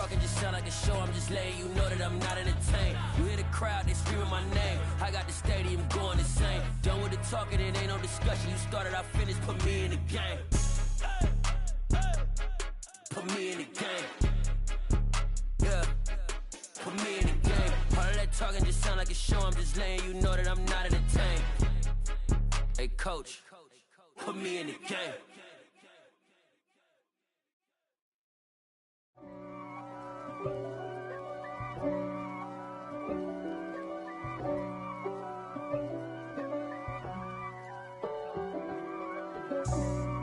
talking just sound like a show. I'm just letting you know that I'm not entertained. You hear the crowd, they screaming my name. I got the stadium going insane. Done with the talking, it ain't no discussion. You started, I finished, put me in the game. Put me in the game. Yeah. Put me in the game. All of that talking just sound like a show. I'm just letting you know that I'm not entertained. Hey, coach, put me in the game.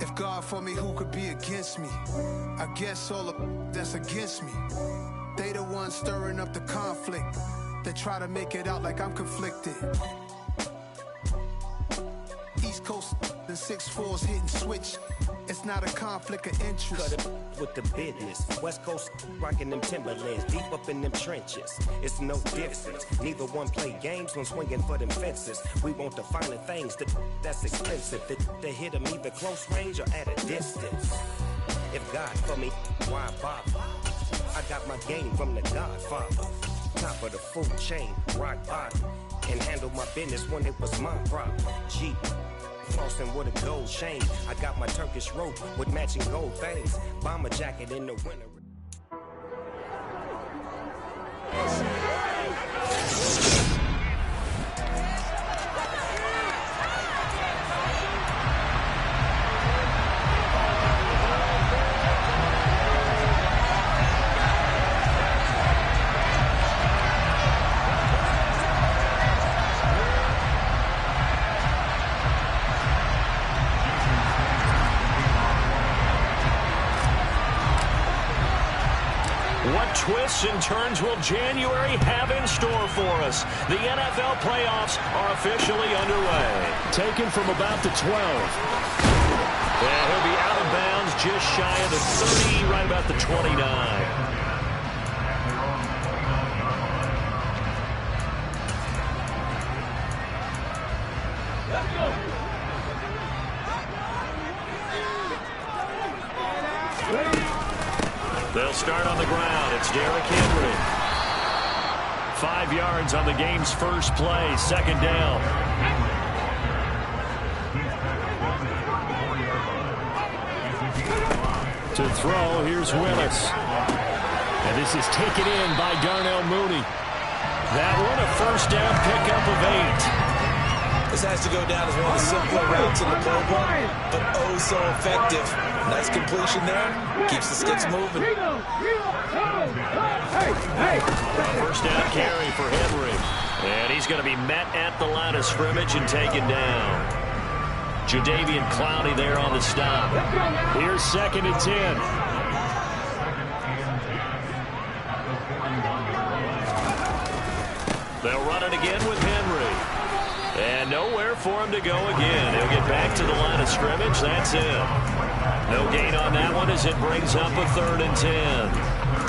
If God for me, who could be against me? I guess all of that's against me. They the ones stirring up the conflict. They try to make it out like I'm conflicted. East Coast and 6'4's hitting switch. It's not a conflict of interest. Cut it with the business. West Coast rocking them Timberlands, deep up in them trenches. It's no difference. Neither one play games when swinging for them fences. We want the finer things that's expensive. They hit them either close range or at a distance. If God for me, why bother? I got my game from the Godfather. Top of the food chain, rock bottom. And handle my business when it was my problem. G. Flossing with a gold chain. I got my Turkish rope with matching gold things. Bomber jacket in the winter. Twists and turns will January have in store for us. The NFL playoffs are officially underway. Taken from about the 12. And he'll be out of bounds just shy of the 30, right about the 29. They'll start on the ground. It's Derrick Henry. 5 yards on the game's first play. Second down. To throw, here's Willis. And this is taken in by Darnell Mooney. That one a first down pickup of 8. This has to go down as one of the simpler routes in the program, but oh so effective. Nice completion there. Keeps the sticks moving. First down carry for Henry. And he's going to be met at the line of scrimmage and taken down. Jadeveon Clowney there on the stop. Here's 2nd and 10. They'll run it again with Henry. And nowhere for him to go again. He'll get back to the line of scrimmage. That's it. No gain on that one as it brings up a 3rd and 10.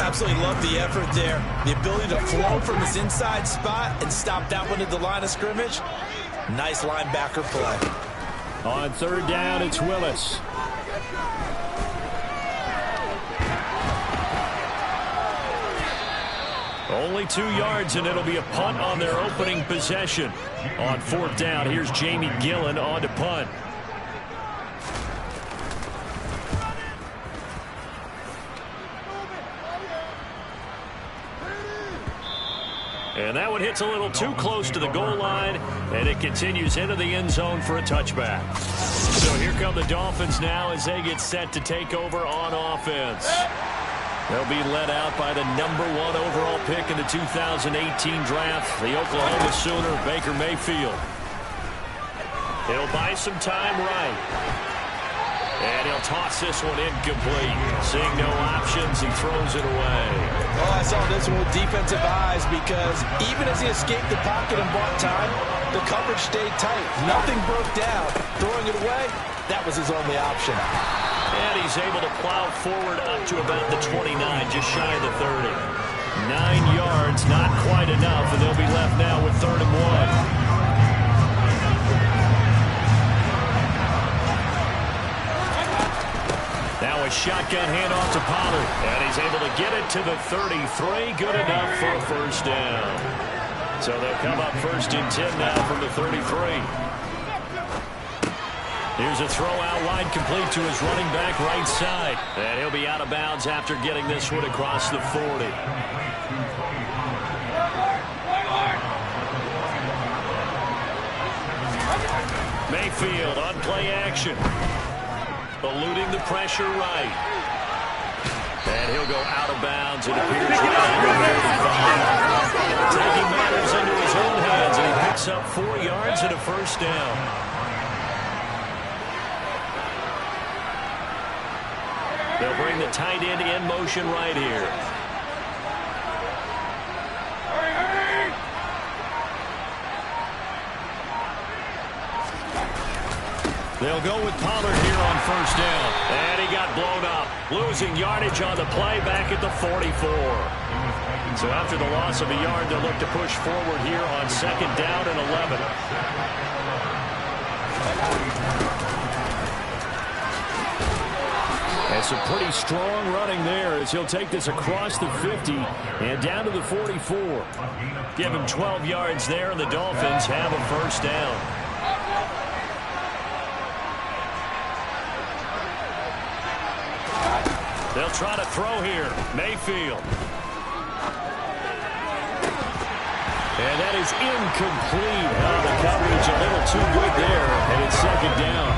Absolutely love the effort there. The ability to flow from his inside spot and stop that one at the line of scrimmage. Nice linebacker play. On 3rd down, it's Willis. Only 2 yards, and it'll be a punt on their opening possession. On 4th down, here's Jamie Gillen on to punt. And that one hits a little too close to the goal line, and it continues into the end zone for a touchback. So here come the Dolphins now as they get set to take over on offense. They'll be led out by the #1 overall pick in the 2018 draft, the Oklahoma Sooner, Baker Mayfield. He'll buy some time right. And he'll toss this one incomplete. Seeing no options, he throws it away. Oh, I saw this one with defensive eyes because even as he escaped the pocket and bought time, the coverage stayed tight. Nothing broke down. Throwing it away, that was his only option. And he's able to plow forward up to about the 29, just shy of the 30. 9 yards, not quite enough, and they'll be left now with 3rd and 1. Now a A shotgun handoff to Pollard. And he's able to get it to the 33. Good enough for a first down. So they'll come up 1st and 10 now from the 33. Here's a throw out wide, complete to his running back right side. And he'll be out of bounds after getting this one across the 40. Mayfield on play action. Eluding the pressure right. And he'll go out of bounds. It appears taking matters into his own hands, and he picks up 4 yards and a first down. They'll bring the tight end in motion right here. They'll go with Pollard here on first down. And he got blown up. Losing yardage on the play back at the 44. So after the loss of a yard, they'll look to push forward here on 2nd down and 11. And some pretty strong running there as he'll take this across the 50 and down to the 44. Give him 12 yards there, and the Dolphins have a first down. They'll try to throw here. Mayfield. And that is incomplete. The coverage a little too good there, and it's 2nd down.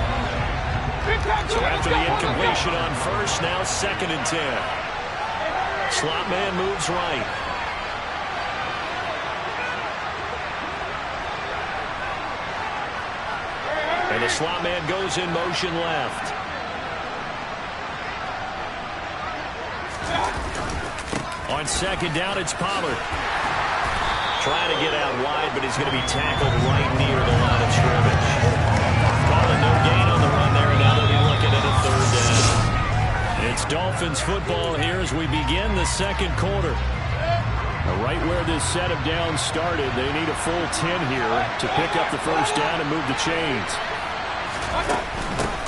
So after the incompletion on first, now 2nd and 10. Slot man moves right. And the slot man goes in motion left. On 2nd down, it's Pollard. Trying to get out wide, but he's going to be tackled right near the line of scrimmage. Calling no gain on the run there, and now they'll be looking at a 3rd down. It's Dolphins football here as we begin the 2nd quarter. Right where this set of downs started, they need a full 10 here to pick up the first down and move the chains.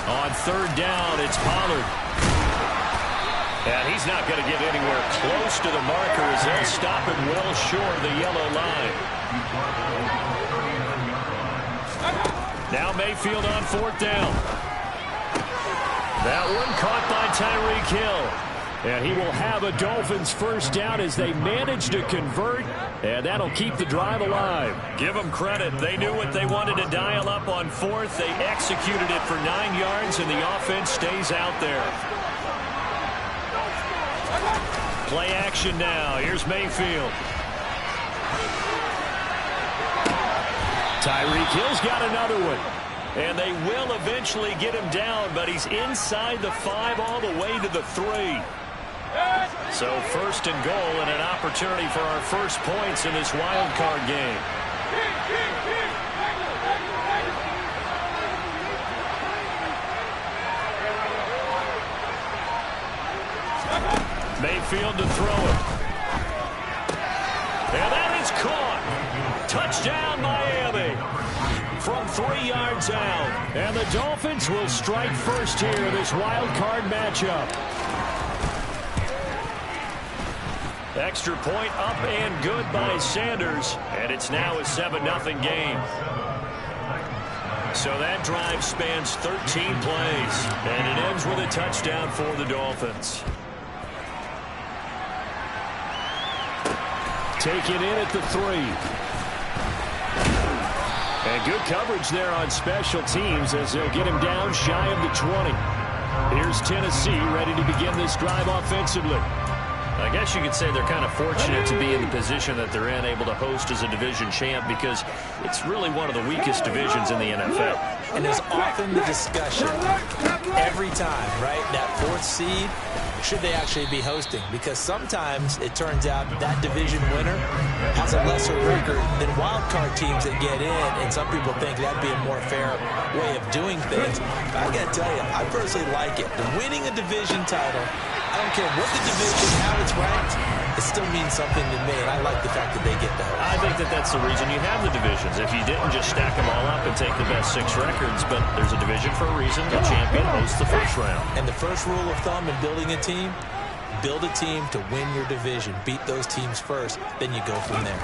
On 3rd down, it's Pollard. And he's not going to get anywhere close to the marker as they'll stop him well short of the yellow line. Now Mayfield on 4th down. That one caught by Tyreek Hill. And he will have a Dolphins first down as they manage to convert. And that'll keep the drive alive. Give them credit. They knew what they wanted to dial up on 4th. They executed it for 9 yards, and the offense stays out there. Play action now. Here's Mayfield. Tyreek Hill's got another one. And they will eventually get him down, but he's inside the 5 all the way to the 3. So 1st and goal and an opportunity for our first points in this wild card game. Mayfield to throw it. And that is caught. Touchdown, Miami. From 3 yards out. And the Dolphins will strike first here in this wild card matchup. Extra point up and good by Sanders. And it's now a 7-0 game. So that drive spans 13 plays. And it ends with a touchdown for the Dolphins. Take it in at the 3. And good coverage there on special teams as they'll get him down shy of the 20. Here's Tennessee ready to begin this drive offensively. I guess you could say they're kind of fortunate to be in the position that they're in, able to host as a division champ, because it's really one of the weakest divisions in the NFL. And there's often the discussion every time, right? That 4th seed, should they actually be hosting? Because sometimes it turns out that division winner has a lesser record than wild card teams that get in, and some people think that'd be a more fair way of doing things. But I got to tell you, I personally like it. The winning a division title, I don't care what the division, how it's ranked, still means something to me, and I like the fact that they get the host. I think that that's the reason you have the divisions. If you didn't just stack them all up and take the best 6 records, but there's a division for a reason. The champion hosts the first round. And the first rule of thumb in building a team, build a team to win your division. Beat those teams first, then you go from there.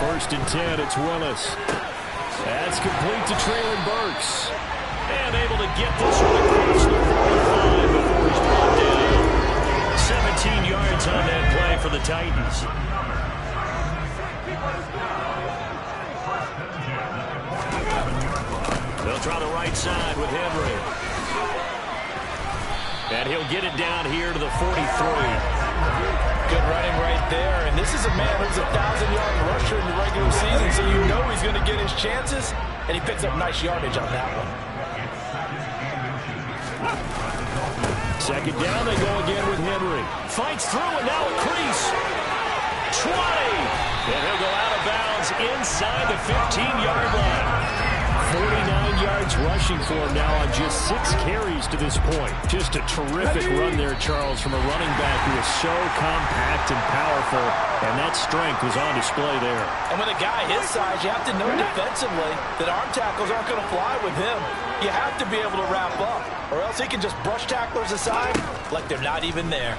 1st and 10, it's Willis. That's complete to Treylon Burks. And able to get this one across the 45 before he's brought down. 17 yards on that play for the Titans. They'll try the right side with Henry. And he'll get it down here to the 43. Good running right there. And this is a man who's a 1,000-yard rusher in the regular season, so you know he's going to get his chances. And he picks up nice yardage on that one. 2nd down, they go again with Henry. Fights through, and now a crease. 20. And he'll go out of bounds inside the 15-yard line. 49 yards rushing for him now on just 6 carries to this point. Just a terrific run there, Charles, from a running back who is so compact and powerful, and that strength was on display there. And with a guy his size, you have to know defensively that arm tackles aren't going to fly with him. You have to be able to wrap up, or else he can just brush tacklers aside like they're not even there.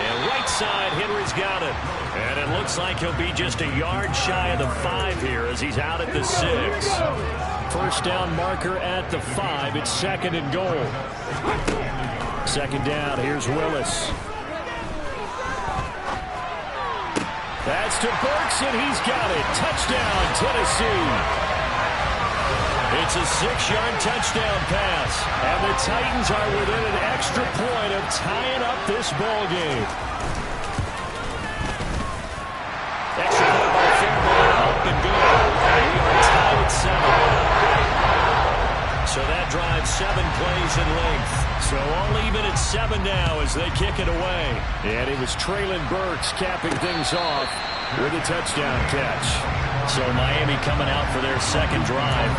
And right side, Henry's got it. And it looks like he'll be just a yard shy of the 5 here as he's out at the 6. 1st down marker at the 5. It's 2nd and goal. 2nd down. Here's Willis. That's to Burks, and he's got it. Touchdown, Tennessee. It's a 6-yard touchdown pass. And the Titans are within an extra point of tying up this ball game. Extra point by Fairbairn, up and good. We are tied at 7. So that drives 7 plays in length. So all even at 7 now as they kick it away. And it was Treylon Burks capping things off with a touchdown catch. So Miami coming out for their 2nd drive.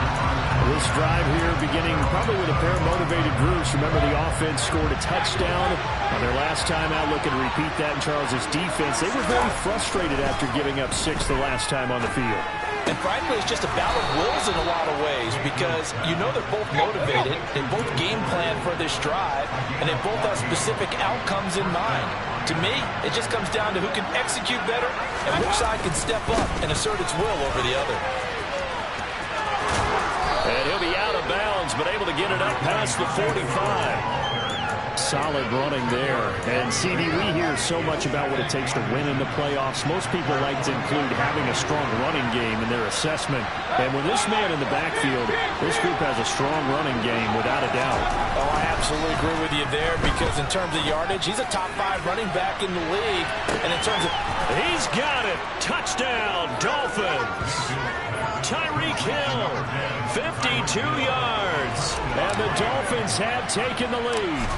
This drive here beginning probably with a pair of motivated groups. Remember, the offense scored a touchdown on their last time out. Looking to repeat that in Charles's defense. They were very frustrated after giving up 6 the last time on the field. And frankly, it's just a battle of wills in a lot of ways because you know they're both motivated. They both game plan for this drive, and they both have specific outcomes in mind. To me, it just comes down to who can execute better and which side can step up and assert its will over the other. And he'll be out of bounds, but able to get it up past the 45. Solid running there. And, CD, we hear so much about what it takes to win in the playoffs. Most people like to include having a strong running game in their assessment. And with this man in the backfield, this group has a strong running game without a doubt. Oh, I absolutely agree with you there because in terms of yardage, he's a top 5 running back in the league. And in terms of... He's got it. Touchdown, Dolphins. Tyreek Hill, 52 yards. And the Dolphins have taken the lead.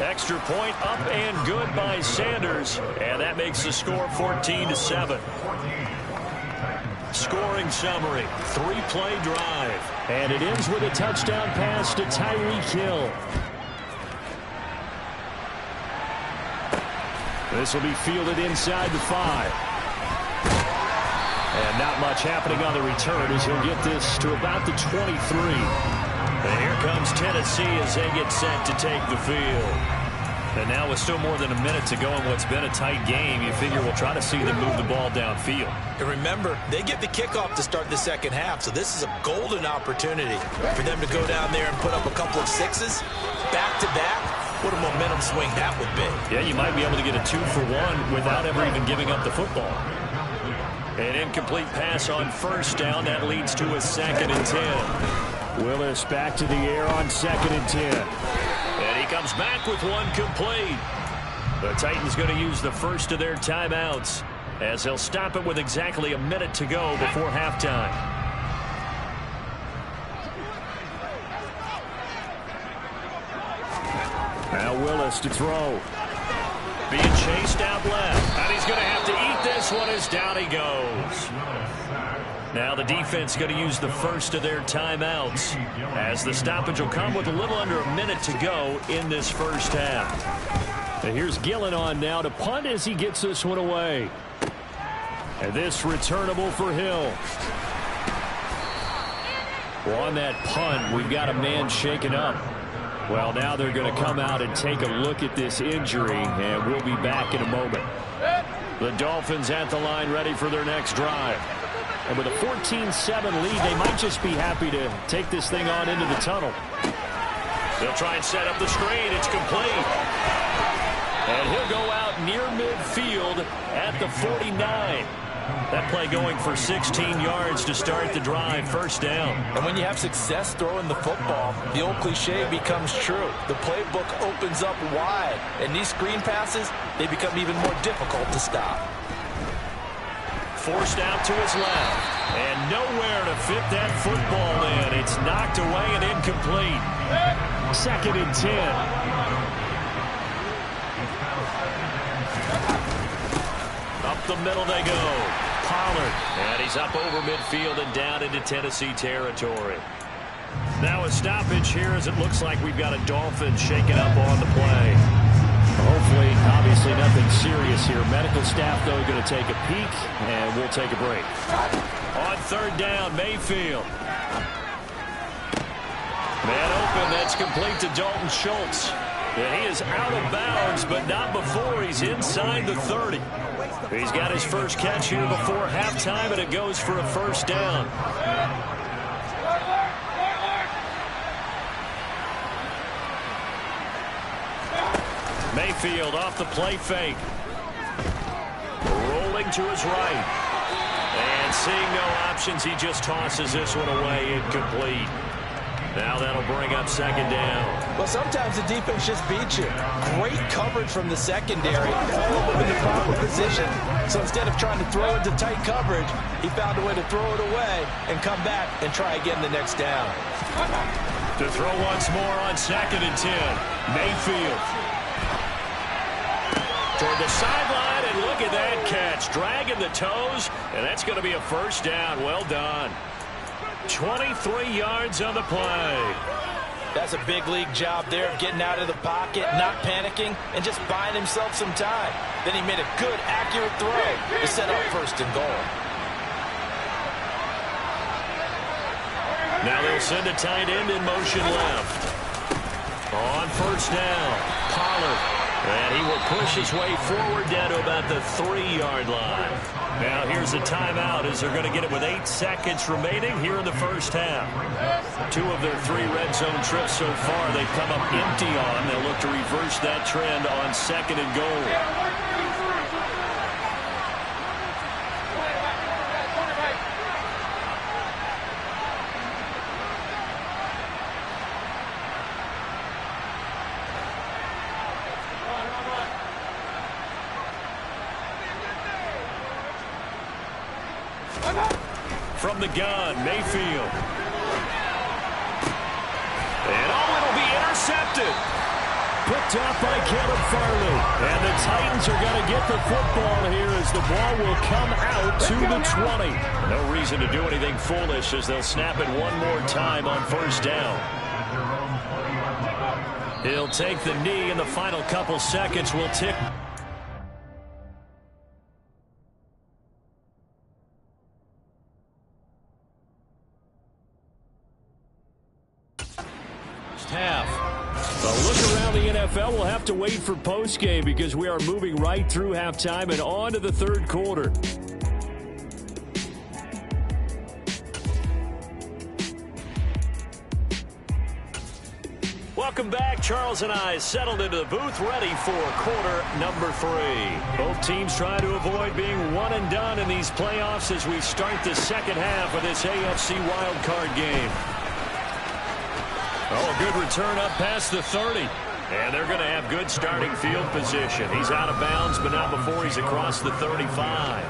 Extra point up and good by Sanders. And that makes the score 14-7. Scoring summary, 3-play drive. And it ends with a touchdown pass to Tyreek Hill. This will be fielded inside the 5. And not much happening on the return as he'll get this to about the 23. And here comes Tennessee as they get set to take the field. And now with still more than a minute to go in what's been a tight game, you figure we'll try to see them move the ball downfield. And remember, they get the kickoff to start the 2nd half, so this is a golden opportunity for them to go down there and put up a couple of 6s back-to-back. What a momentum swing that would be. Yeah, you might be able to get a 2-for-1 without ever even giving up the football. An incomplete pass on 1st down. That leads to a 2nd and 10. Willis back to the air on 2nd and 10. And he comes back with one complete. The Titans going to use the first of their timeouts as they'll stop it with exactly a minute to go before halftime. Now Willis to throw. Being chased out left. And he's going to have to eat this one as down he goes. Now the defense going to use the first of their timeouts, as the stoppage will come with a little under a minute to go in this first half. And here's Gillen on now to punt as he gets this one away. And this returnable for Hill. Well, on that punt, we've got a man shaken up. Well, now they're going to come out and take a look at this injury, and we'll be back in a moment. The Dolphins at the line ready for their next drive. And with a 14-7 lead, they might just be happy to take this thing on into the tunnel. They'll try and set up the screen. It's complete. And he'll go out near midfield at the 49. That play going for 16 yards to start the drive, first down. And when you have success throwing the football, the old cliche becomes true. The playbook opens up wide, and these screen passes, they become even more difficult to stop. Forced out to his left, and nowhere to fit that football in. It's knocked away and incomplete. 2nd and 10. Up the middle they go. Pollard, and he's up over midfield and down into Tennessee territory. Now a stoppage here as it looks like we've got a Dolphin shaken up on the play. Hopefully, obviously nothing serious here. Medical staff, though, going to take a peek, and we'll take a break. On 3rd down, Mayfield. Man open, that's complete to Dalton Schultz. And he is out of bounds, but not before he's inside the 30. He's got his first catch here before halftime, and it goes for a first down. Mayfield off the play fake. Rolling to his right. And seeing no options, he just tosses this one away, incomplete. Now that'll bring up 2nd down. Well, sometimes the defense just beats you. Great coverage from the secondary. All of them in the proper position. So instead of trying to throw into tight coverage, he found a way to throw it away and come back and try again the next down. To throw once more on 2nd and 10. Mayfield. Toward the sideline, and look at that catch. Dragging the toes, and that's going to be a first down. Well done. 23 yards on the play. That's a big league job there, getting out of the pocket, not panicking, and just buying himself some time. Then he made a good, accurate throw to set up 1st and goal. Now they'll send a tight end in motion left. On 1st down, Pollard. And he will push his way forward down to about the 3-yard line. Now here's a timeout as they're going to get it with 8 seconds remaining here in the first half. 2 of their 3 red zone trips so far they've come up empty on. They'll look to reverse that trend on 2nd and goal. From the gun, Mayfield. And it'll be intercepted. Picked off by Caleb Farley. And the Titans are going to get the football here as the ball will come out to the 20. No reason to do anything foolish as they'll snap it one more time on 1st down. He'll take the knee in the final couple seconds. Will tick. Half. A look around the NFL. We'll have to wait for postgame because we are moving right through halftime and on to the 3rd quarter. Welcome back. Charles and I settled into the booth, ready for quarter number 3. Both teams trying to avoid being one and done in these playoffs as we start the second half of this AFC wildcard game. Oh, a good return up past the 30. And they're going to have good starting field position. He's out of bounds, but not before he's across the 35.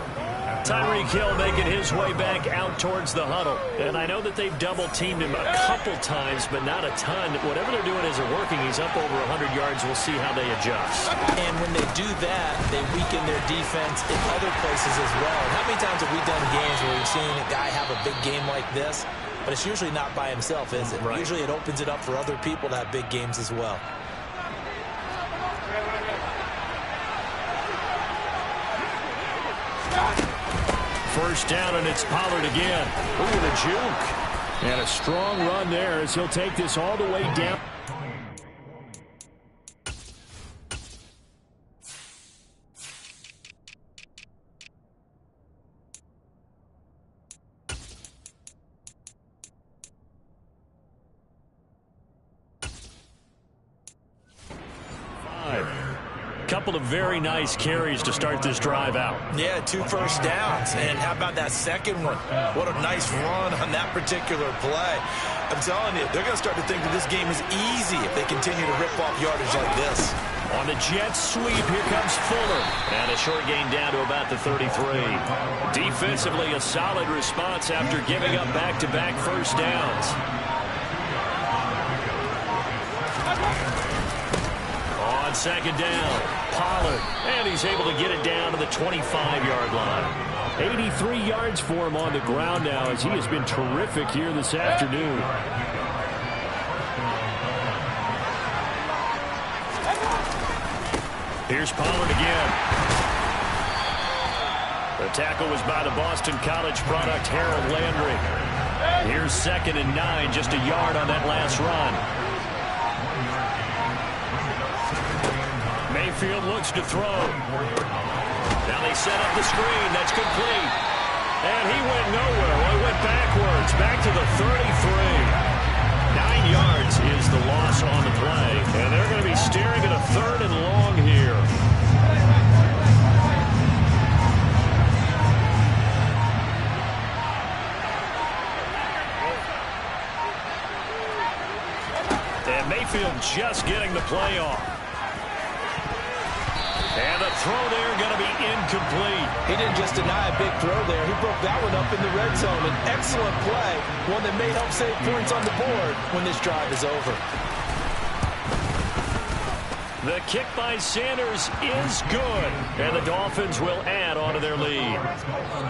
Tyreek Hill making his way back out towards the huddle. And I know that they've double-teamed him a couple times, but not a ton. Whatever they're doing isn't working. He's up over 100 yards. We'll see how they adjust. And when they do that, they weaken their defense in other places as well. How many times have we done games where we've seen a guy have a big game like this? But it's usually not by himself, is it? Right. Usually it opens it up for other people to have big games as well. First down, and it's Pollard again. Ooh, the juke. And a strong run there as he'll take this all the way down. Couple of very nice carries to start this drive out. Yeah, 2 first downs. And how about that second one? What a nice run on that particular play. I'm telling you, they're going to start to think that this game is easy if they continue to rip off yardage like this. On the jet sweep, here comes Fuller. And a short gain down to about the 33. Defensively, a solid response after giving up back-to-back first downs. On second down, Pollard, and he's able to get it down to the 25-yard line. 83 yards for him on the ground now as he has been terrific here this afternoon. Here's Pollard again. The tackle was by the Boston College product, Harold Landry. Here's 2nd and 9, just a yard on that last run. Mayfield looks to throw. Now they set up the screen. That's complete. And he went nowhere. Well, he went backwards. Back to the 33. 9 yards is the loss on the play. And they're going to be staring at a 3rd and long here. And Mayfield just getting the play off. And the throw there going to be incomplete. He didn't just deny a big throw there. He broke that one up in the red zone. An excellent play, one that may help save points on the board when this drive is over. The kick by Sanders is good, and the Dolphins will add on to their lead.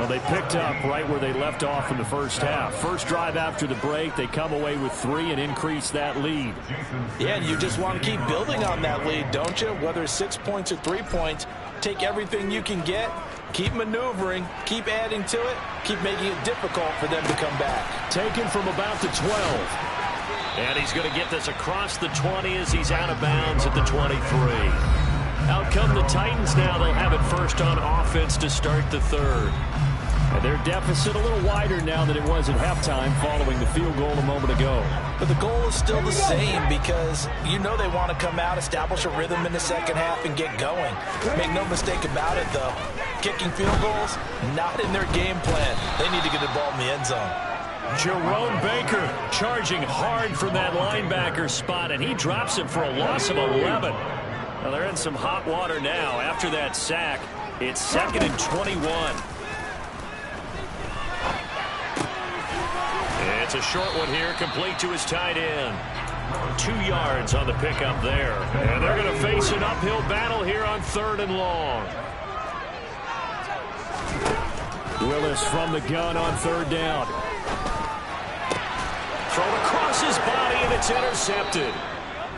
Well, they picked up right where they left off in the first half. First drive after the break, they come away with 3 and increase that lead. Yeah, and you just want to keep building on that lead, don't you? Whether it's 6 points or 3 points, take everything you can get, keep maneuvering, keep adding to it, keep making it difficult for them to come back. Taken from about the 12. And he's going to get this across the 20 as he's out of bounds at the 23. Out come the Titans now. They'll have it first on offense to start the 3rd. And their deficit a little wider now than it was at halftime following the field goal a moment ago. But the goal is still the same because you know they want to come out, establish a rhythm in the second half, and get going. Make no mistake about it, though. Kicking field goals, not in their game plan. They need to get the ball in the end zone. Jerome Baker charging hard from that linebacker spot, and he drops him for a loss of 11. Well, they're in some hot water now. After that sack, it's 2nd and 21. It's a short one here, complete to his tight end. 2 yards on the pickup there. And they're going to face an uphill battle here on 3rd and long. Willis from the gun on 3rd down. Thrown across his body, and it's intercepted.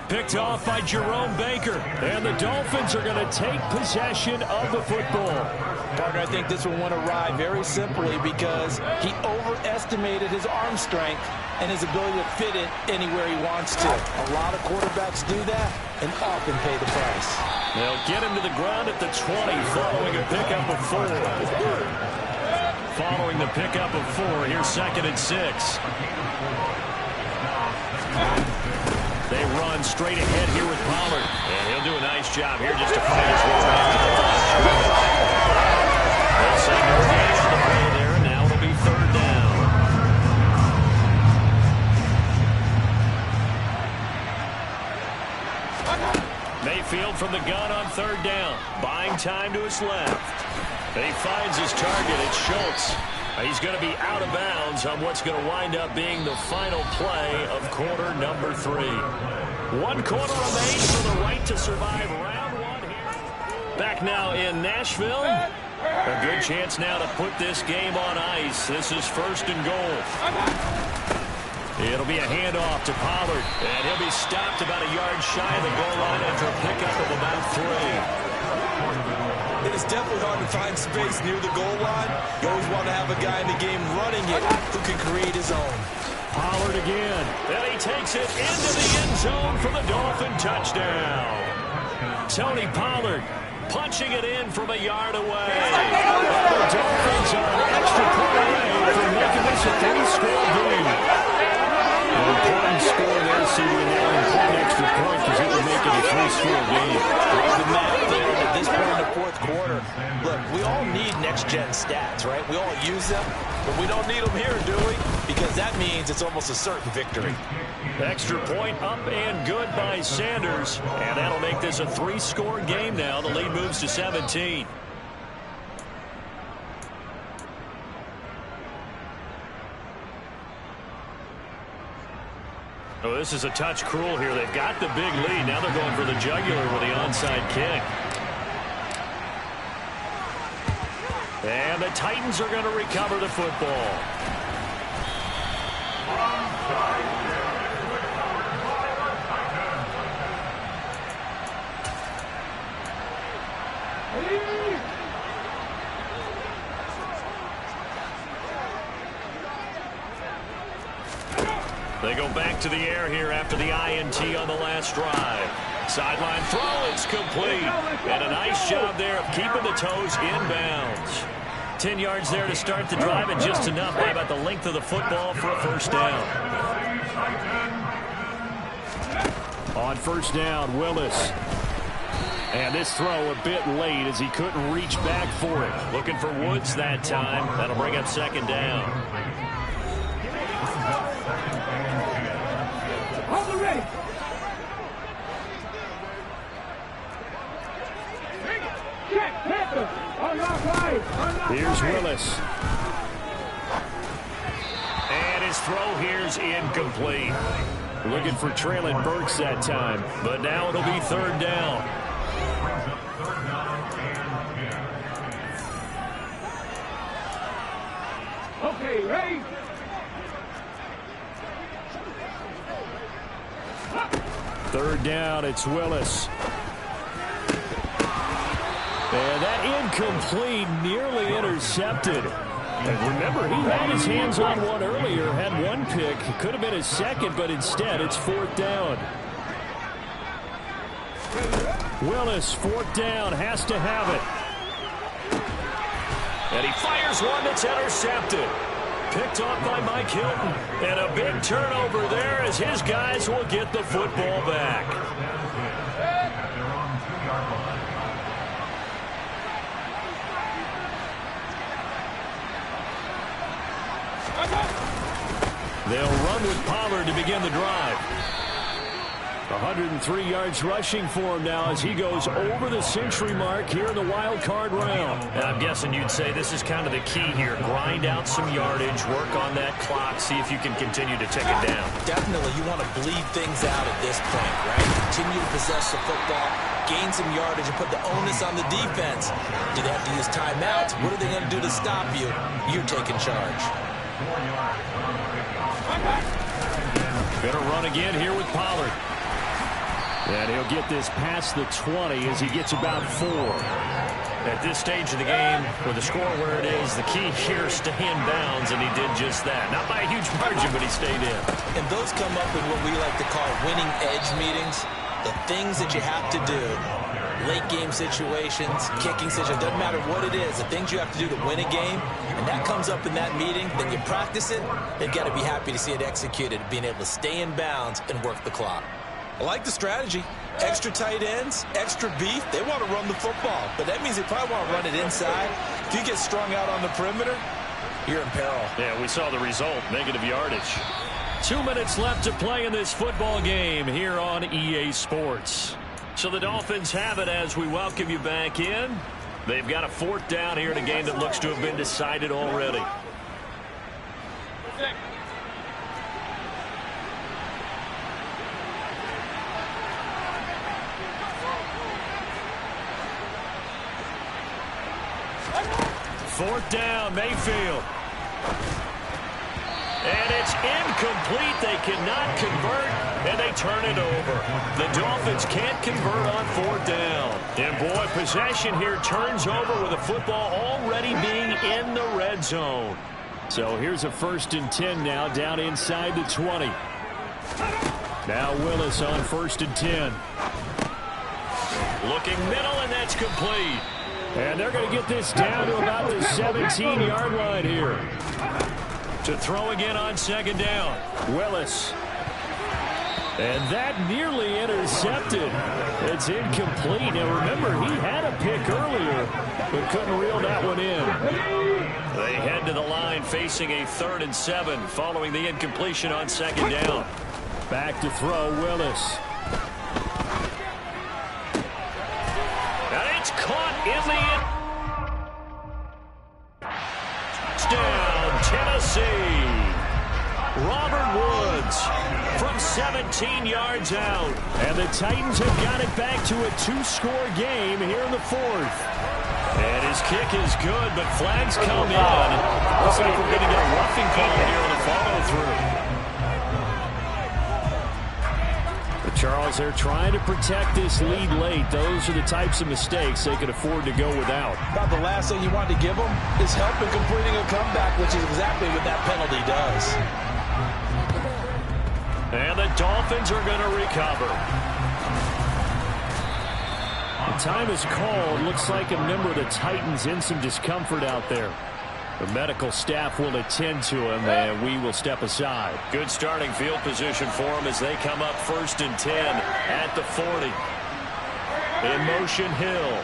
Picked off by Jerome Baker. And the Dolphins are going to take possession of the football. Partner, I think this one went awry very simply because he overestimated his arm strength and his ability to fit it anywhere he wants to. A lot of quarterbacks do that and often pay the price. They'll get him to the ground at the 20 following a pickup of 4. Following the pickup of 4, here's 2nd and 6. They run straight ahead here with Pollard. And he'll do a nice job here just to fight his way back to the They'll say no gain on the play there, and now it'll be 3rd down. Mayfield from the gun on 3rd down. Buying time to his left. And he finds his target. It's Schultz. He's going to be out of bounds on what's going to wind up being the final play of quarter number 3. 1 quarter remains for the right to survive round 1 here. Back now in Nashville. A good chance now to put this game on ice. This is 1st and goal. It'll be a handoff to Pollard. And he'll be stopped about a yard shy of the goal line after a pickup of about 3. It is definitely hard to find space near the goal line. You always want to have a guy in the game running it who can create his own. Pollard again. And he takes it into the end zone for the Dolphin touchdown. Tony Pollard punching it in from a yard away. The Dolphins are an extra point away from making this a 3-score game. An important score there, CD, now an important extra point because it would make it a 3-score game. The math there at this point in the 4th quarter. Look, we all need next-gen stats, right? We all use them, but we don't need them here, do we? Because that means it's almost a certain victory. Extra point up and good by Sanders. And that'll make this a 3-score game now. The lead moves to 17. Oh, this is a touch cruel here. They've got the big lead. Now they're going for the jugular with the onside kick. And the Titans are going to recover the football. They go back to the air here after the INT on the last drive. Sideline throw, it's complete. And a nice job there of keeping the toes inbounds. 10 yards there to start the drive, and just enough by about the length of the football for a 1st down. On 1st down, Willis. And this throw a bit late as he couldn't reach back for it. Looking for Woods that time. That'll bring up 2nd down. Here's Willis. And his throw here's incomplete. Looking for Traylon Burks that time, but now it'll be 3rd down. Okay, ready? 3rd down, it's Willis. And that incomplete, nearly intercepted. And remember, he had his hands on one earlier, had 1 pick. It could have been his 2nd, but instead it's 4th down. Willis, 4th down, has to have it. And he fires one that's intercepted. Picked off by Mike Hilton. And a big turnover there as his guys will get the football back. They'll run with Pollard to begin the drive. 103 yards rushing for him now as he goes over the century mark here in the wild card round. And I'm guessing you'd say this is kind of the key here. Grind out some yardage, work on that clock, see if you can continue to tick it down. Definitely, you want to bleed things out at this point, right? Continue to possess the football, gain some yardage, and put the onus on the defense. Do they have to use timeouts? What are they going to do to stop you? You're taking charge. Gonna run again here with Pollard. And he'll get this past the 20 as he gets about 4. At this stage of the game, with the score where it is, the key here is stay in bounds, and he did just that. Not by a huge margin, but he stayed in. And those come up in what we like to call winning edge meetings. The things that you have to do. Late game situations, kicking situations, doesn't matter what it is, the things you have to do to win a game, and that comes up in that meeting, then you practice it, they've got to be happy to see it executed, being able to stay in bounds and work the clock. I like the strategy. Extra tight ends, extra beef, they want to run the football, but that means they probably want to run it inside. If you get strung out on the perimeter, you're in peril. Yeah, we saw the result, negative yardage. 2 minutes left to play in this football game here on EA Sports. So the Dolphins have it as we welcome you back in. They've got a 4th down here in a game that looks to have been decided already. Fourth down, Mayfield. And it's incomplete. They cannot convert, and they turn it over. The Dolphins can't convert on 4th down. And, boy, possession here turns over with the football already being in the red zone. So here's a 1st and 10 now, down inside the 20. Now Willis on 1st and 10. Looking middle, and that's complete. And they're going to get this down to about the 17-yard line here. To throw again on 2nd down. Willis. And that nearly intercepted. It's incomplete. Now remember, he had a pick earlier, but couldn't reel that one in. They head to the line facing a 3rd and 7 following the incompletion on 2nd down. Back to throw, Willis. And it's caught in the end. Touchdown, Tennessee. Robert Woods from 17 yards out. And the Titans have got it back to a 2-score game here in the 4th. And his kick is good, but flags come in. Looks like we're going to get a roughing call here on the follow-through. Charles, they're trying to protect this lead late. Those are the types of mistakes they could afford to go without. About the last thing you want to give them is help in completing a comeback, which is exactly what that penalty does. And the Dolphins are going to recover. The time is called. Looks like a member of the Titans in some discomfort out there. The medical staff will attend to him, and we will step aside. Good starting field position for him as they come up 1st and 10 at the 40. In motion, Hill.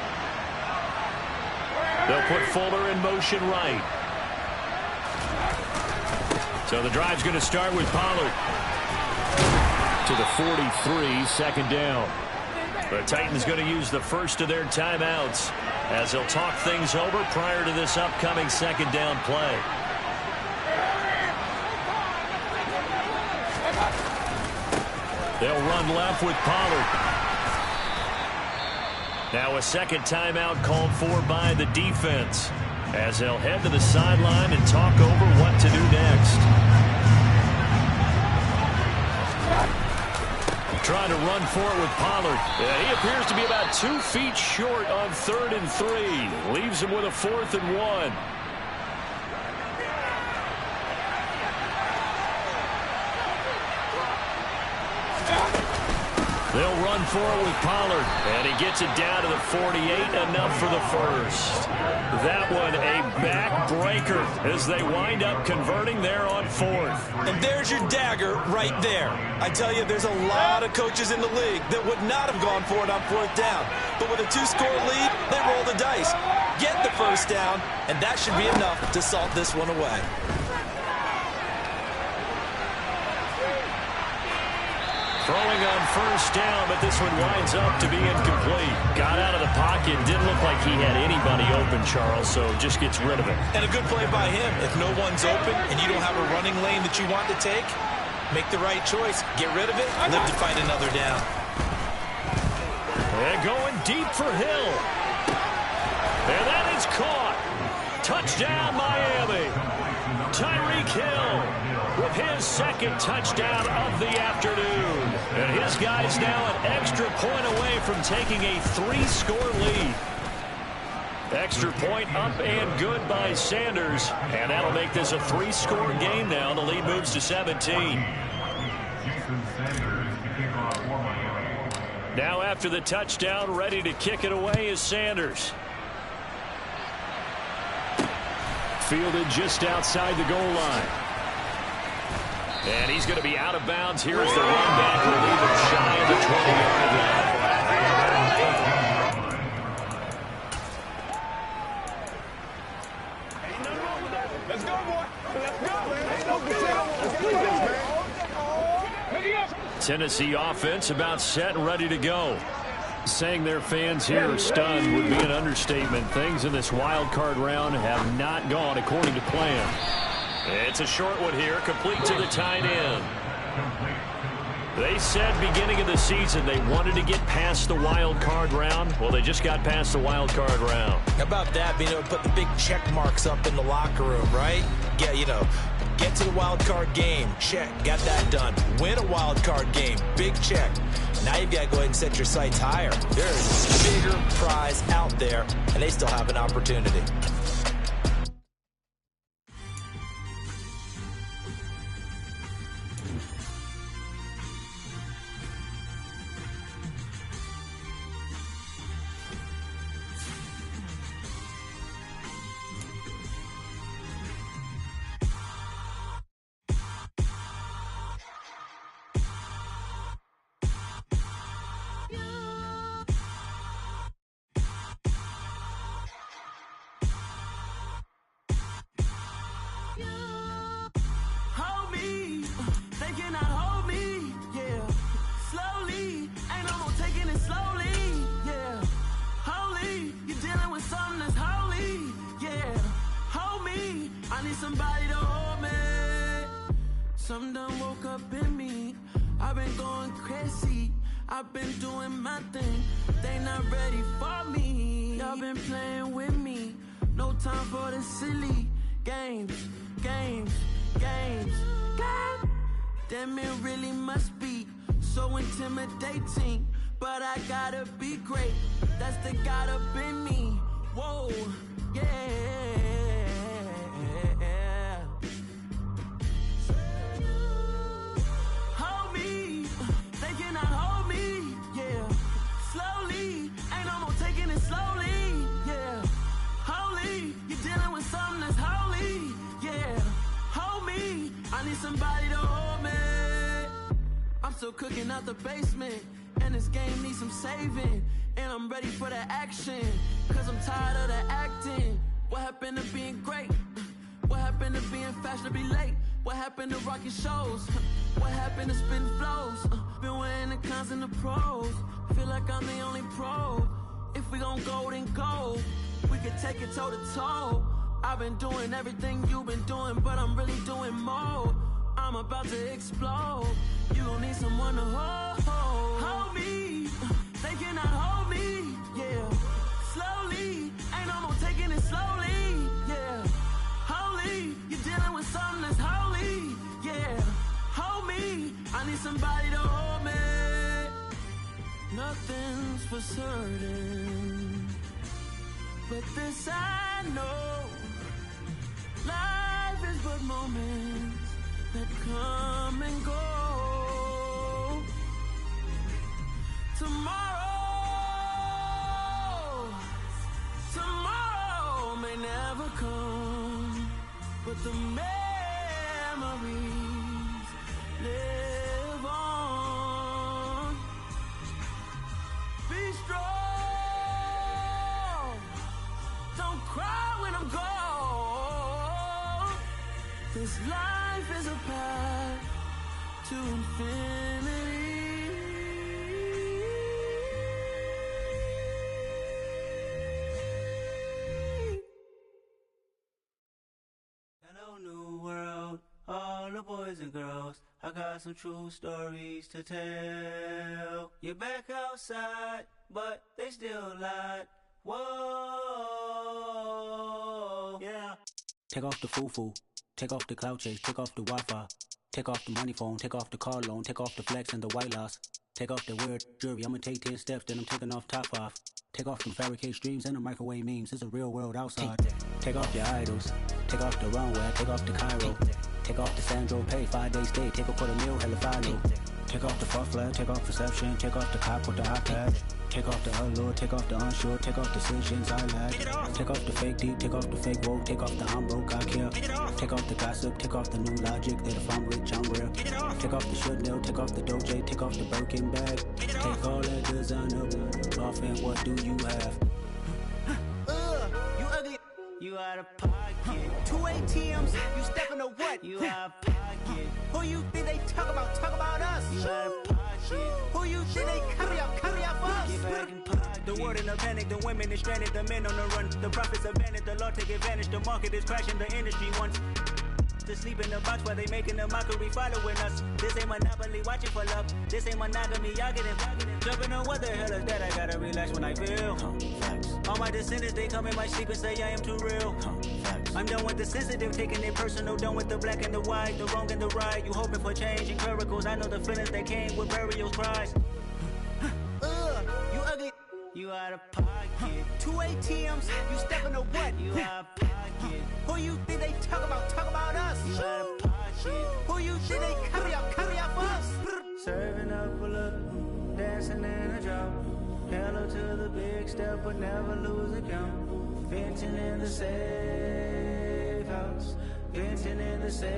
They'll put Fuller in motion right. So the drive's going to start with Pollard. To the 43, 2nd down. The Titans going to use the first of their timeouts as they'll talk things over prior to this upcoming 2nd down play. They'll run left with Pollard. Now a 2nd timeout called for by the defense as they'll head to the sideline and talk over what to do next. Trying to run for it with Pollard. Yeah, he appears to be about 2 feet short on 3rd and 3. Leaves him with a 4th and 1. They'll run for it with Pollard. And he gets it down to the 48. Enough for the first. That one a backbreaker as they wind up converting there on 4th. And there's your dagger right there. I tell you, there's a lot of coaches in the league that would not have gone for it on 4th down. But with a 2-score lead, they roll the dice. Get the 1st down, and that should be enough to salt this one away. Throwing on 1st down, but this one winds up to be incomplete. Got out of the pocket. Didn't look like he had anybody open, Charles, so just gets rid of it. And a good play by him. If no one's open and you don't have a running lane that you want to take, make the right choice. Get rid of it. Live to find another down. And going deep for Hill. And that is caught. Touchdown, Miami. Tyreek Hill with his 2nd touchdown of the afternoon. And his guy's now an extra point away from taking a 3-score lead. Extra point up and good by Sanders. And that'll make this a 3-score game now. The lead moves to 17. Now after the touchdown, ready to kick it away is Sanders. Fielded just outside the goal line. And he's going to be out of bounds here as the run back will leave him shy of the 20-yard line. Let's go, boy. Let's go. Tennessee offense about set and ready to go. Saying their fans here are stunned would be an understatement. Things in this wild card round have not gone according to plan. It's a short one here, complete to the tight end. They said beginning of the season they wanted to get past the wild card round. Well, they just got past the wild card round. How about that, being able to put the big check marks up in the locker room, right? Yeah, get to the wild card game. Check, got that done. Win a wild card game. Big check. Now you've got to go ahead and set your sights higher. There's a bigger prize out there, and they still have an opportunity. Somebody to hold me. Something done woke up in me. I've been going crazy. I've been doing my thing. They not ready for me. Y'all been playing with me. No time for the silly games. Damn, it really must be so intimidating. But I gotta be great. That's the God up in me. Whoa, yeah. Somebody to hold me. I'm still cooking out the basement, and this game needs some saving. And I'm ready for the action, cause I'm tired of the acting. What happened to being great? What happened to being fashionably late? What happened to rocking shows? What happened to spitting flows? Been wearing the cons and the pros. Feel like I'm the only pro. If we gon' go, then go. We could take it toe to toe. I've been doing everything you've been doing, but I'm really doing more. I'm about to explode. You gon' need someone to hold me. They cannot hold me, yeah. Slowly, ain't no more taking it slowly, yeah. Holy, you're dealing with something that's holy, yeah. Hold me, I need somebody to hold me. Nothing's for certain, but this I know. Life is but moments that come and go. Tomorrow may never come, but the memories live on. Be strong, don't cry when I'm gone. This life is a path to infinity. Hello, new world, all the boys and girls. I got some true stories to tell. You're back outside, but they still lied. Whoa, yeah. Take off the foo-foo, take off the cloud chase, take off the Wi-Fi, take off the money phone, take off the car loan, take off the flex and the white loss, take off the weird jewelry. I'ma take 10 steps, then I'm taking off top 5. Take off them fabricate streams and the microwave memes. It's a real world outside. Take off your idols, take off the runway, take off the Cairo, take off the Sandro Pay, 5-day stay, take a $250,000, hella final. Take off the fuck flag, take off perception, take off the cop with the iPad. Take off the allure, take off the unsure, take off decisions I lack. Take off the fake deep, take off the fake woke, take off the I'm broke, I care. Take off the gossip, take off the new logic, that if I'm rich, I'm real. Take off the Chanel, take off the Doja, take off the Birkin bag. Take all that designer off and what do you have? You ugly. You out of pocket. 2 ATMs, you stepping to what? You out of pocket. Who you think they talk about us? You out of pocket. Who you think they carry up for us? Get back in world in a panic, the women is stranded, the men on the run. The profits abandoned, the law take advantage, the market is crashing, the industry wants to sleep in the box while they making a mockery following us. This ain't monopoly, watching for love. This ain't monogamy, y'all getting jumping on what the hell is that? I gotta relax when I feel. All my descendants, they come in my sleep and say I am too real. I'm done with the sensitive, taking it personal. Done with the black and the white, the wrong and the right. You hoping for change and miracles. I know the feelings that came with burial cries. You ugly. You out of pocket. 2 ATMs, you stepping to what? You out of pocket. Who you think they talk about? Talk about us. You out of pocket. Who you think they carry out for us? Serving up a look, dancing in a drop. Hello to the big step, but never lose a count. Venting in the safe house. Venting in the safe.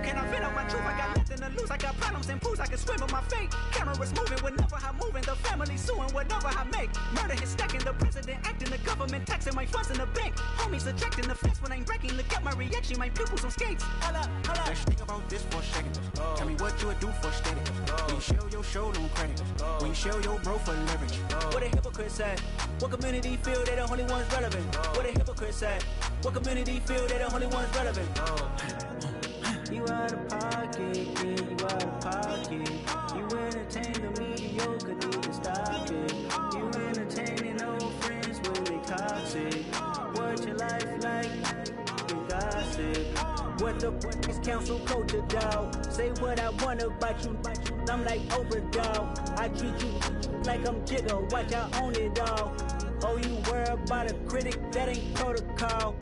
Can I feel out my truth? I got nothing to lose. I got problems and pools. I can swim in my fate. Cameras moving whenever I'm moving. The family suing whatever I make. Murder is stacking. The president acting. The government taxing my funds in the bank. Homies subtracting the fence when I'm breaking. Look at my reaction. My pupils on skates. Hold up. Let's think about this for a second. Tell me what you would do for status. When you show your show, no credit. When you show your bro for leverage. What a hypocrite said. What community feel they the only ones relevant? What a hypocrite said. What community feel they the only ones relevant? You out of pocket, yeah, you out of pocket. You entertain the mediocre, need to stop it. You entertaining old friends when they toxic. What your life like? You gossip. What the fuck is council culture, dog? Say what I want about you. I'm like Oprah, dog. I treat you like I'm Jigga. Watch I own it all. Oh, you worry about a critic? That ain't protocol.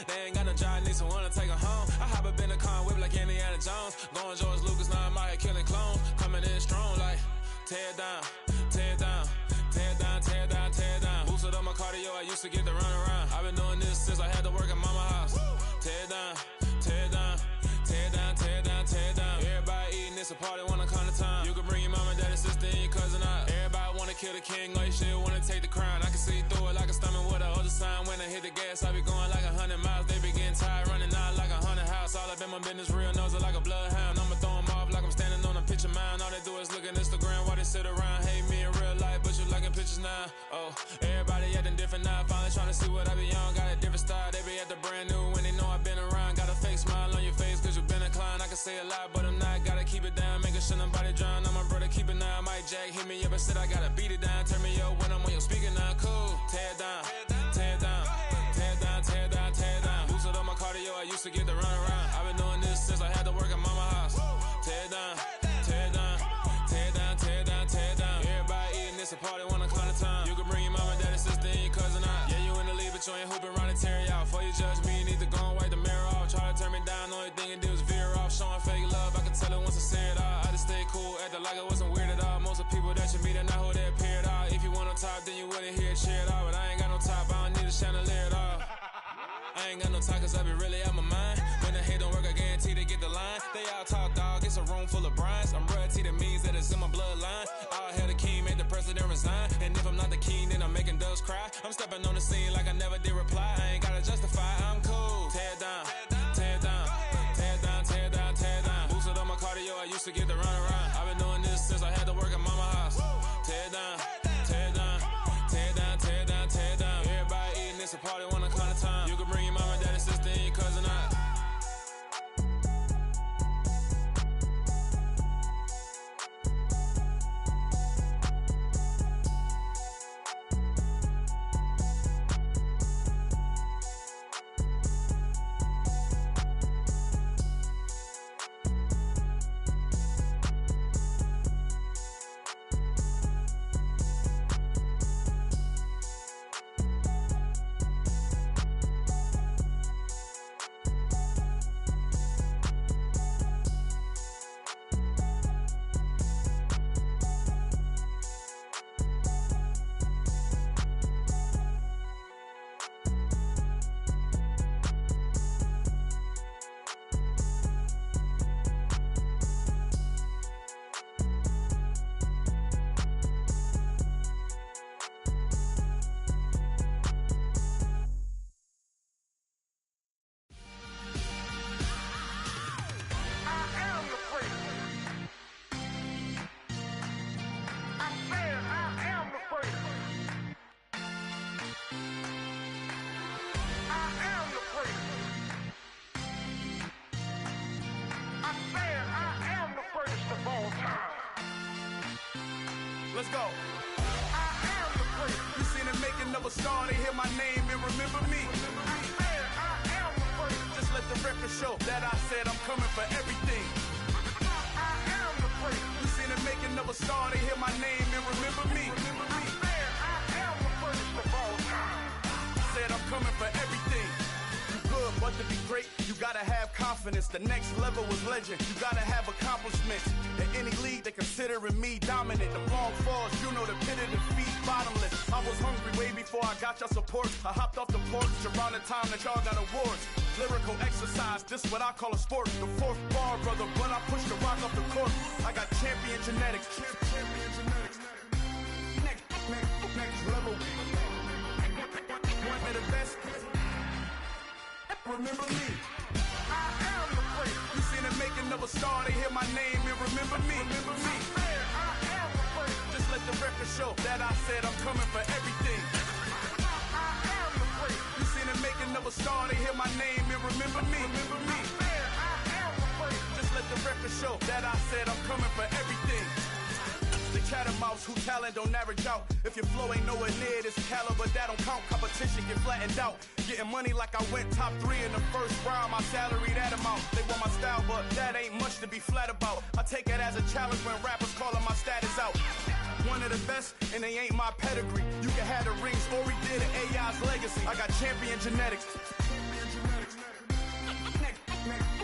They ain't got no job, need someone to take her home. I hop up in the car, whip like Indiana Jones. Going George Lucas, now I'm out here killing clones. Coming in strong like, tear down, tear down, tear down, tear down, tear down. Boosted up my cardio, I used to get to run around. I've been doing this since I had to work at mama house. Tear down, tear down, tear down, tear down, tear down. Everybody eating, it's a party, wanna come to time. You can bring your mama, daddy, sister, and your cousin out. Everybody wanna kill the king, or you shit wanna take the crown. I can see through it like a stomach with a other sign. When I hit the gas, I be going like 100 miles. They be getting tired, running out like 100 house. All up in my business, real nose like a bloodhound. I'ma throw them off like I'm standing on a picture mound. All they do is look at Instagram while they sit around. Hate me in real life, but you liking pictures now. Oh, everybody acting different now. Finally trying to see what I be on. Got a different style, they be at the brand new when they know I've been around. Got a fake smile on your face cause you been inclined. I can say a lot, but I'm not. Gotta keep it down, making sure nobody drown. I'm my brother, keep it now. Mike Jack hit me up and said I gotta beat it down. Turn me up when I'm on your speaker now. Cool, tear down, tear down, tear down, tear down, tear down. Boosted up my cardio, I used to get to run around. I've been doing this since I had to work at mama house. Tear down, tear down, tear down, tear down, tear down. Everybody eating, it's a party, wanna come to time. You can bring your mama, daddy, sister, and your cousin out. Yeah, you in the lead, but you ain't hooping around and tear out. Before you judge me, you need to go and wipe the mirror off. Try to turn me down, only thing you do is veer off. Showing fake love, I can tell it once I say it all. I just stay cool, acting like it wasn't weird at all. Most of the people that you meet are not who they appear at all. If you want on top, then you wouldn't hear it cheer at all. But I ain't got no top, I don't need a chandelier at all. I ain't got no talk cause I be really out my mind. When the hate don't work, I guarantee they get the line. They all talk dog, it's a room full of brinds. I'm royalty, that means that it's in my bloodline. All hell the king, made the president resign. And if I'm not the king, then I'm making doves cry. I'm stepping on the scene like I never did reply. I ain't gotta justify, I'm cool. Tear down, tear down, tear down, tear down, tear down. Boosted up my cardio, I used to get to run around. I've been doing this since I had to work at mama house. Tear down, tear down, tear down, tear down, tear down. Everybody eating, it's a party, wanna come to time. You can bring your mama, daddy, sister, and your cousin out. go. I am the prince. You seen the making of a star, they hear my name and remember me. I am the prince. Just let the record show that I said I'm coming for everything. I am the prince. You seen the making of a star, they hear my name and remember me. I am the prince of all time. Said I'm coming for everything. You good, but to be great, you gotta have confidence. The next level was legend. You gotta have accomplishments. In any league, they considering me dominant. The long falls, you know the pit of defeat, bottomless. I was hungry way before I got your support. I hopped off the porch around the time that y'all got awards. Lyrical exercise, this what I call a sport. The fourth bar, brother, when I push the rock off the court. I got champion genetics. Champion genetics. Next level. One of the best. Remember me. I am the prince. You seen the making of a star, they hear my name and remember me. Remember me. I am the prince. Just let the record show that I said I'm coming for everything. I am the prince. You seen the making of a star, they hear my name and remember me. Remember me. I am the prince. Just let the record show that I said I'm coming for everything. The catamounts who talent don't average out. If your flow ain't nowhere near this caliber, that don't count. Competition get flattened out. Getting money like I went top 3 in the first round. My salary that amount. They want my style, but that ain't much to be flat about. I take it as a challenge when rappers calling my status out. One of the best, and they ain't my pedigree. You can have the rings, or we did it, AI's legacy. I got champion genetics.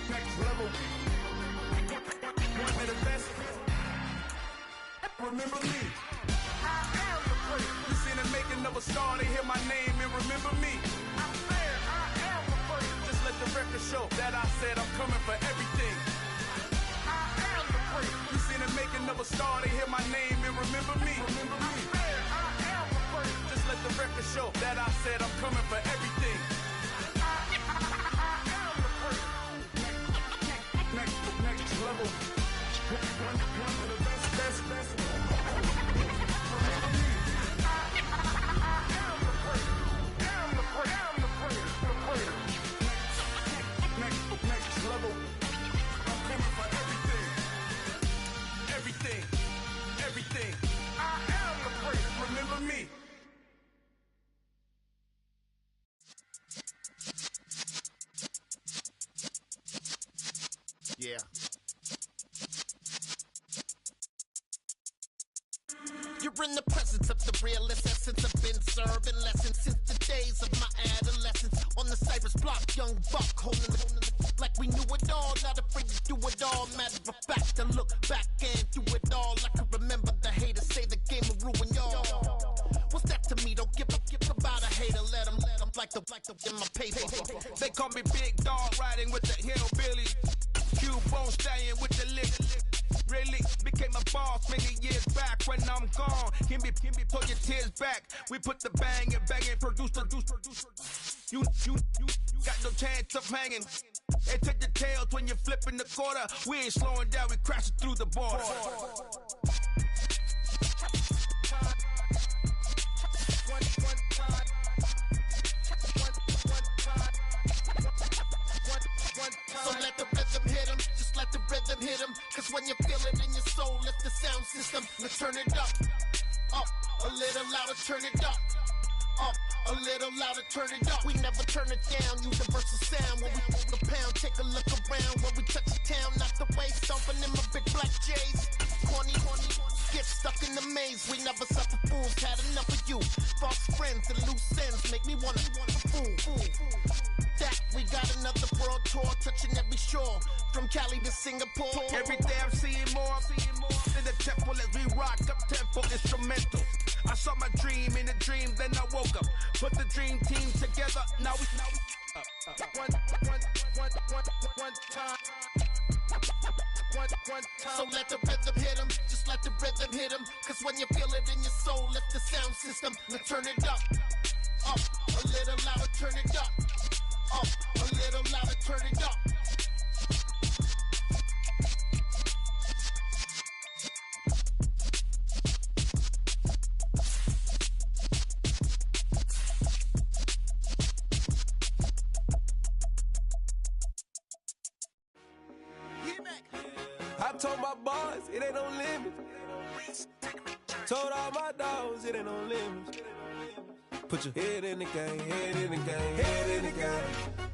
Next level. One of the best. Remember me. I am the prince. You seen the making of a star, they hear my name and remember me. I am the prince. Just let the record show that I said I'm coming for everything. I am the prince. You seen the making of a star, they hear my name and remember me. Remember me. I am the prince. Just let the record show that I said I'm coming for everything. I am the prince. Next level. One of the best. Next level. I'm coming for everything. Everything. I am the prince. Remember me. Yeah. You're in the presence of the realest essence. I've been serving lessons since the days of my adolescence. On the Cypress block, young buck holding the like we knew it all. Not afraid to do it all. Matter of fact, to look back and do it all. I can remember the haters say the game will ruin y'all. What's that to me? Don't give about a hater. Let them like the in my paper. They call me Big Dog, riding with the hillbillies. Cubone staying with the lick. Really became a boss many years back. When I'm gone, can be pull your tears back. We put the bang and produce. You got no chance of hanging. They take the tails when you're flipping the quarter. We ain't slowing down, we crashing through the border. So let the rhythm hit him, just let the rhythm hit him. Cause when you feel it in your soul, lift the sound system. Now turn it up, a little louder, turn it up. A little louder, turn it up. We never turn it down, universal sound. When we move the pound, take a look around. When we touch the town, not the way, stomping in my big black J's. Corny, get stuck in the maze. We never suffer fools, had enough of you. False friends and loose ends make me wanna fool. That we got another world tour, touching every shore, from Cali to Singapore. Every day I'm seeing more in the temple as we rock up tempo instrumentals. I saw my dream in a dream, then I woke up. Put the dream team together, now we one time. So let the rhythm hit him, just let the rhythm hit him. Cause when you feel it in your soul, lift the sound system. Now turn it up, a little louder, turn it up. A little louder, turn it up. I told my boys, it ain't no limit. Told all my dogs it ain't no limits. Put your head in the game, head in the game, head in the game.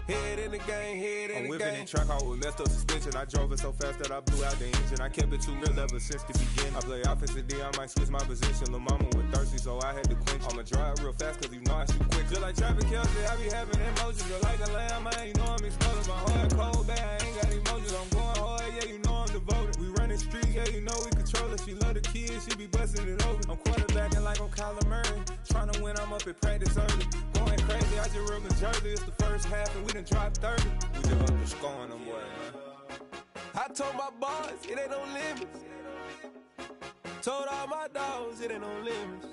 Head in the game, head in the game. I'm whipping in track, I was left up suspension. I drove it so fast that I blew out the engine. I kept it too real ever since the beginning. I play offensive D, I might switch my position. Lil' mama was thirsty, so I had to quench. I'ma drive real fast, cause you know I shoot quick. Just like Travis Kelce, I be having emotions. Just like a lamb, man, you know I'm exploding. My heart cold, bad, I ain't got emotions. I'm going hard, yeah, you know I'm devoted. We running streets, yeah, you know we control it. She love the kids, she be busting it over. I'm quarterbacking like I'm Kyler Murray. Trying to win, I'm up at practice early. Going crazy, I just rub the jersey. It's the first half, and we done dropped 30. We just up to scoring them, boy, man. I told my boys, it ain't no limits. Told all my dogs, it ain't no limits.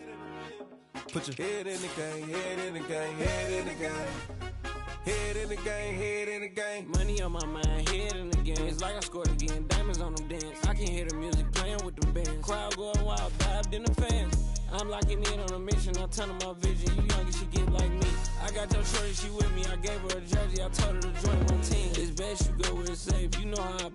Put your head in the game, head in the game, head in the game. Head in the game, head in the game. Money on my mind, head in the game. It's like I scored again, diamonds on them dance. I can hear the music playing with them bands. Crowd going wild, dived in the fans. I'm locking in on a mission, I tell her my vision. You young and she get like me. I got your shorty, she with me. I gave her a jersey, I told her to join my team. It's best you go where it's safe, you know how I